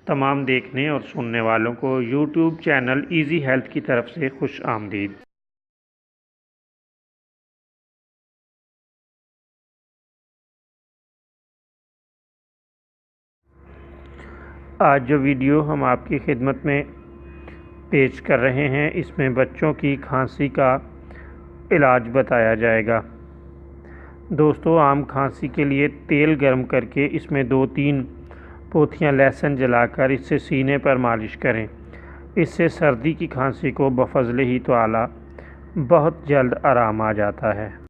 तमाम देखने और सुनने वालों को यूट्यूब चैनल इजी हेल्थ की तरफ से खुश आमदीद। आज जो वीडियो हम आपकी खिदमत में पेश कर रहे हैं, इसमें बच्चों की खांसी का इलाज बताया जाएगा। दोस्तों, आम खांसी के लिए तेल गर्म करके इसमें 2-3 पोथियाँ लहसुन जलाकर इससे सीने पर मालिश करें। इससे सर्दी की खांसी को बफज़ले ही ताला बहुत जल्द आराम आ जाता है।